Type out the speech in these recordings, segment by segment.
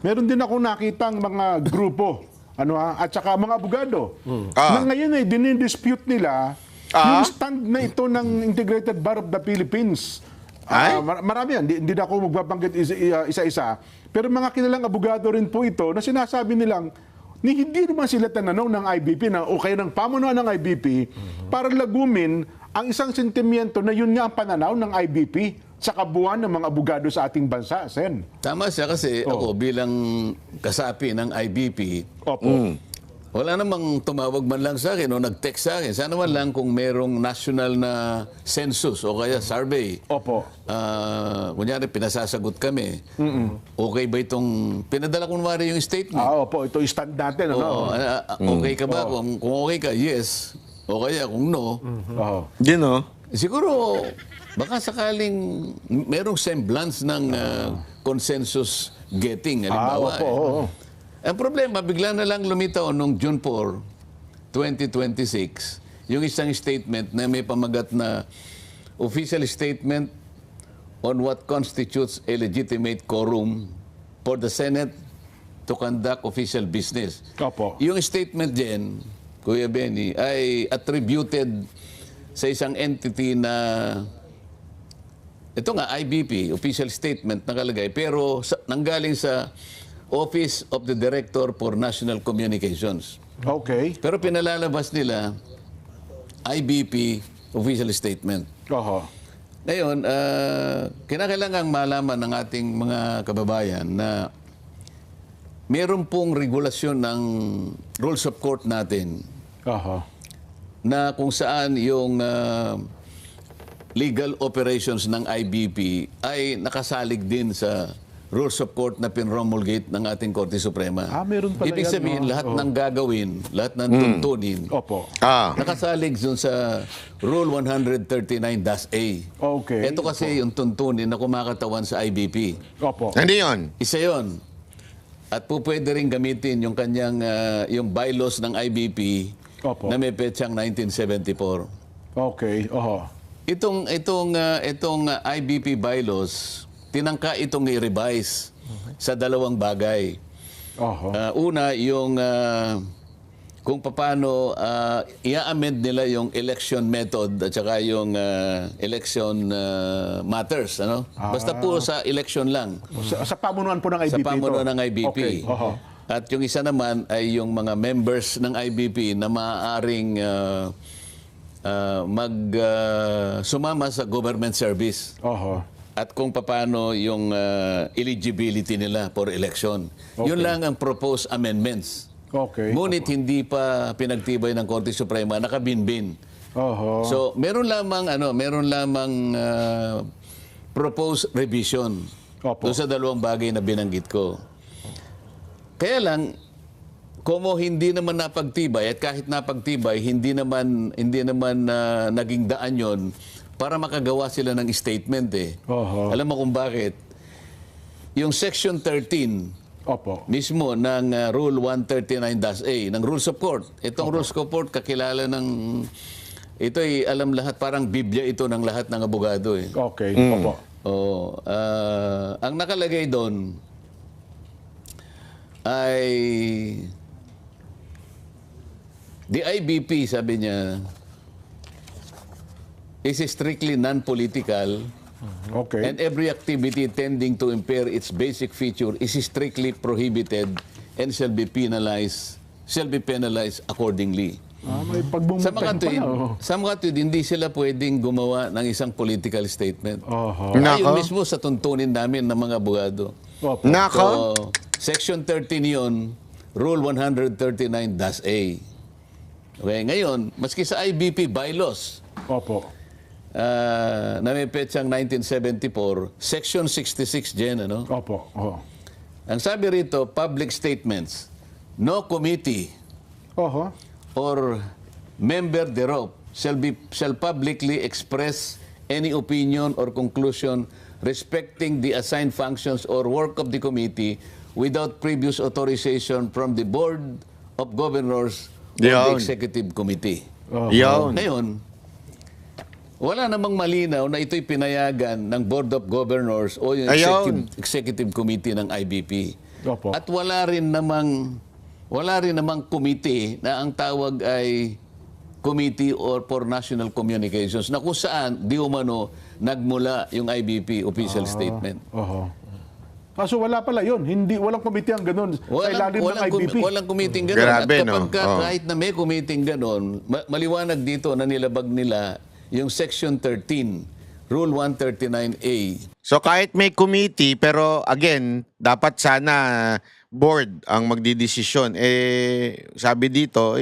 Meron din ako nakitang mga grupo, at saka mga abogado, na ngayon dinidispute nila yung stand na ito ng Integrated Bar of the Philippines. Marami yan, hindi na ako magbabanggit isa-isa. Pero mga kilalang abogado rin po ito na sinasabi nilang hindi naman sila tananong ng IBP o kaya ng pamunuan ng IBP para lagumin ang isang sentimiento na yun nga ang pananaw ng IBP sa kabuuan ng mga abogado sa ating bansa, Sen. Tama siya kasi ako bilang kasapi ng IBP, wala namang tumawag man lang sa akin o nag-text sa akin. Sana man lang kung merong national na census o kaya survey. Kunyari, pinasasagot kami. Okay ba itong... Pinadala ko naman yung statement. Opo, ito yung stand natin. Okay ka ba? Kung okay ka, yes. O kaya kung no. Siguro... Baka sakaling merong semblance ng consensus getting. Halimbawa, ang problema, bigla na lang lumitaw noong June 4, 2026, yung isang statement na may pamagat na official statement on what constitutes a legitimate quorum for the Senate to conduct official business. Yung statement din, Kuya Benny, ay attributed sa isang entity na ito nga, IBP, official statement nakalagay, pero nanggaling sa Office of the Director for National Communications. Pero pinalalabas nila, IBP, official statement. Ngayon, kinakailangan malaman ng ating mga kababayan na meron pong regulasyon ng rules of court natin na kung saan yung... legal operations ng IBP ay nakasalig din sa rules of court na pinromulgate ng ating Korte Suprema. Meron pala Ibig sabihin, lahat ng gagawin, lahat ng tuntunin, nakasalig dun sa Rule 139-A. Ito kasi yung tuntunin na kumakatawan sa IBP. Hindi yun? Isa yun. At po pwede rin gamitin yung kanyang, yung bylaws ng IBP na may petsang 1974. Itong IBP bylaws, tinangka itong i-revise sa dalawang bagay. Una, yung kung paano i-amend nila yung election method at saka yung election matters. Basta po sa election lang. Sa pamunuan po ng IBP. Sa pamunuan ng IBP. At yung isa naman ay yung mga members ng IBP na maaaring... sumama sa government service. At kung paano yung eligibility nila for election. Yun lang ang proposed amendments. Ngunit hindi pa pinagtibay ng Korte Suprema, nakabinbin. So, meron lamang proposed revision doon sa dalawang bagay na binanggit ko. Kaya lang, Como hindi naman napagtibay at kahit napagtibay, hindi naman naging daan yon para makagawa sila ng statement Alam mo kung bakit? Yung Section 13 mismo ng Rule 139-A ng Rules of Court. Itong Rules of Court kakilala ng ito ay alam lahat, parang Biblia ito ng lahat ng abogado ang nakalagay doon ay the IBP, sabi niya, is strictly non-political and every activity tending to impair its basic feature is strictly prohibited and shall be penalized accordingly. Sa mga tuwid, hindi sila pwedeng gumawa ng isang political statement. Ayun mismo sa tuntunin namin ng mga abogado. So, Section 13 yun, Rule 139-A. Okay, ngayon, maski sa IBP bylaws, na may petsang 1974, Section 66 dyan, Ang sabi rito, public statements, no committee or member thereof shall publicly express any opinion or conclusion respecting the assigned functions or work of the committee without previous authorization from the Board of Governors or the Executive Committee. Ngayon, wala namang malinaw na ito'y pinayagan ng Board of Governors o yung Executive Committee ng IBP. Opo. At wala rin namang committee na ang tawag ay Committee for National Communications na kung saan di umano nagmula yung IBP official statement. So wala pala yun. Walang committee ang ganun sa ilalim ng IBP. Walang committee ganun. Grabe, At kapag kahit na may committee ganun, maliwanag dito na nilabag nila yung Section 13, Rule 139A. So kahit may committee, pero again, dapat sana board ang magdidesisyon. Sabi dito,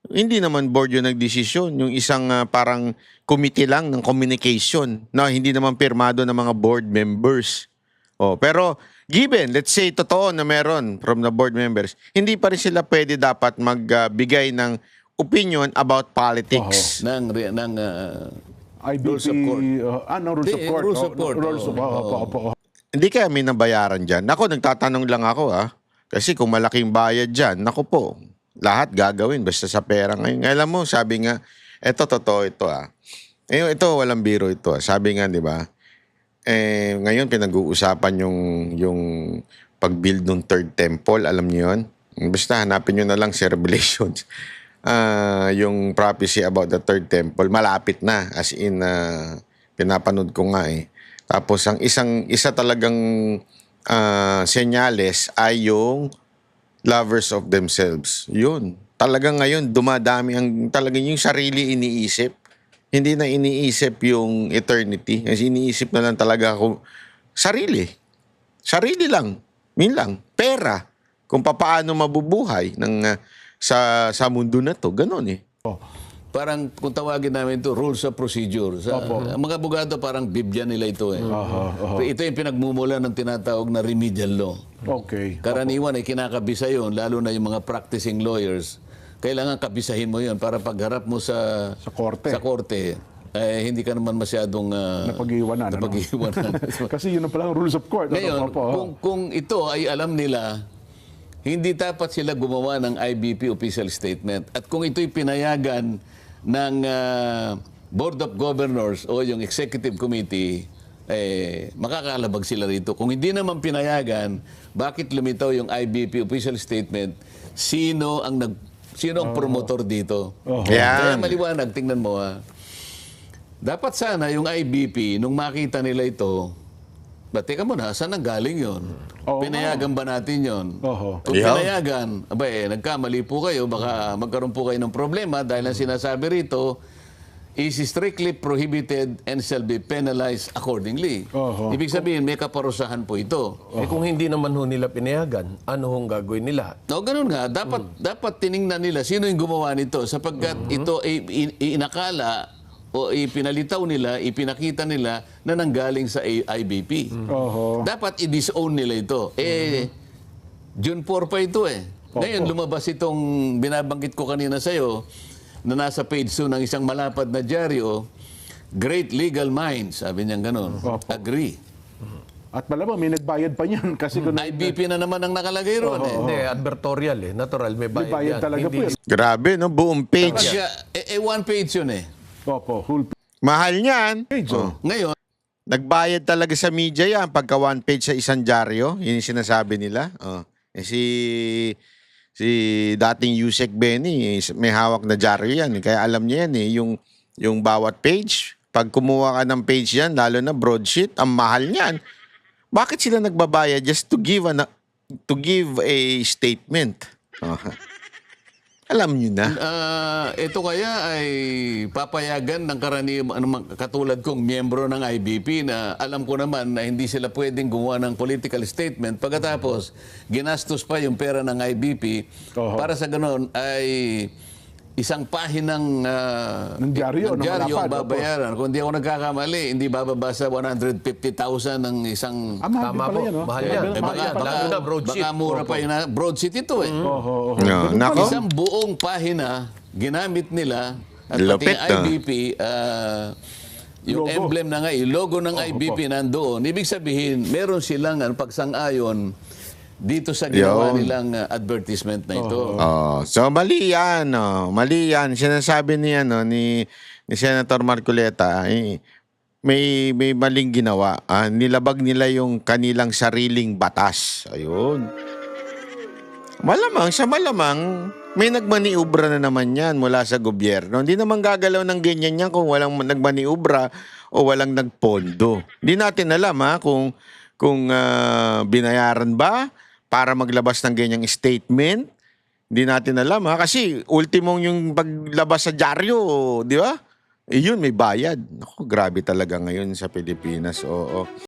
hindi naman board yung nagdesisyon. Yung isang parang committee lang ng communication na hindi naman pirmado ng mga board members. Pero given, let's say, totoo na meron from the board members, hindi pa rin sila pwede dapat magbigay ng opinion about politics. IBP, Rules of court. Rules of court. Rules of court. Hindi kaya may nabayaran dyan. Ako, nagtatanong lang ako kasi kung malaking bayad dyan, naku po, lahat gagawin basta sa pera ngayon. Alam mo, sabi nga, eto totoo ito ito, walang biro ito Sabi nga, di ba, ngayon pinag-uusapan yung pag-build ng third temple, alam niyo yun? Basta hanapin nyo na lang sa Revelations. Yung prophecy about the third temple, malapit na. As in, pinapanood ko nga Tapos ang isa talagang senyales ay yung lovers of themselves. Yun. Talagang ngayon, dumadami talagang yung sarili iniisip. Hindi na iniisip yung eternity. Kasi iniisip na lang talaga ako, sarili. Sarili lang. Yun lang. Pera. Kung paano mabubuhay sa mundo na to. Ganon Parang kung tawagin namin ito, rules of procedure. Ang mga abogado parang Biblia nila ito Ito yung pinagmumula ng tinatawag na remedial law. Okay. Karaniwan ay kinakabisa yun, lalo na yung mga practicing lawyers. Kailangan kabisahin mo yun para pagharap mo sa korte, hindi ka naman masyadong napag-iwanan. Kasi yun na palang rules of court. Ngayon, kung ito ay alam nila, hindi dapat sila gumawa ng IBP official statement. At kung ito'y pinayagan ng Board of Governors o yung Executive Committee, makakalabag sila rito. Kung hindi naman pinayagan, bakit lumitaw yung IBP official statement? Sino ang promotor dito? Kaya maliwanag, tingnan mo dapat sana yung IBP, nung makita nila ito, teka muna, saan ang galing yun? Pinayagan ba natin yun? Kung pinayagan, nagkamali po kayo, baka magkaroon po kayo ng problema dahil ang sinasabi rito is strictly prohibited and shall be penalized accordingly. Ibig sabihin, may kaparusahan po ito. Kung hindi naman nila pinayagan, ano hong gagawin nila? Ganun nga. Dapat tiningnan nila sino yung gumawa nito sapagkat ito ay inakala o ipinalitaw nila, ipinakita nila na nanggaling sa IBP. Dapat i-disown nila ito. June 4 pa ito Ngayon, lumabas itong binabanggit ko kanina sa'yo na nasa page 2 ng isang malapad na dyaryo, great legal minds, sabi niya gano'n. Agree. At malamang may nagbayad pa niyan kasi kung IBP na naman ang nakalagay ron. Hindi, advertorial Natural, may bayad, bayad talaga po. Grabe, buong page. One page yun Whole Mahal niyan. page. Ngayon, Nagbayad talaga sa media yan pagka one page sa isang dyaryo. Yun yung sinasabi nila. Si dating Yusek Benny, may hawak na dyaryo yan. Kaya alam niya yan yung bawat page. Pag kumuha ka ng page yan, lalo na broadsheet, ang mahal niyan. Bakit sila nagbabayad just to give a statement? Alam niyo na. Ito kaya ay papayagan ng katulad kong miyembro ng IBP na alam ko naman na hindi sila pwedeng gumawa ng political statement pagkatapos ginastos pa yung pera ng IBP para sa ganon ay isang pahinang dyaryo ang babayaran. Kung hindi ako nagkakamali, hindi bababa sa 150,000 ng isang... Tama po, mahal yan. Baka mura pa yun. Broadsheet ito Nako. Isang buong pahina, ginamit nila at Lupit, pati IBP, yung Logo. emblem na nga, yung logo ng IBP nandoon. Ibig sabihin, meron silang pagsang-ayon dito sa ginawa nilang advertisement na ito. So mali yan. Mali yan. Sinasabi ni Senator Marcoleta, may maling ginawa. Nilabag nila yung kanilang sariling batas. Ayun. Malamang, sa malamang, may nagmaniubra na naman yan mula sa gobyerno. Hindi naman gagalaw ng ganyan yan kung walang nagmaniubra o walang nagpondo. Hindi natin alam kung binayaran ba para maglabas ng ganyang statement. Hindi natin alam kasi ultimong yung paglabas sa dyaryo, di ba? Yun, may bayad. Naku, grabe talaga ngayon sa Pilipinas. Oo.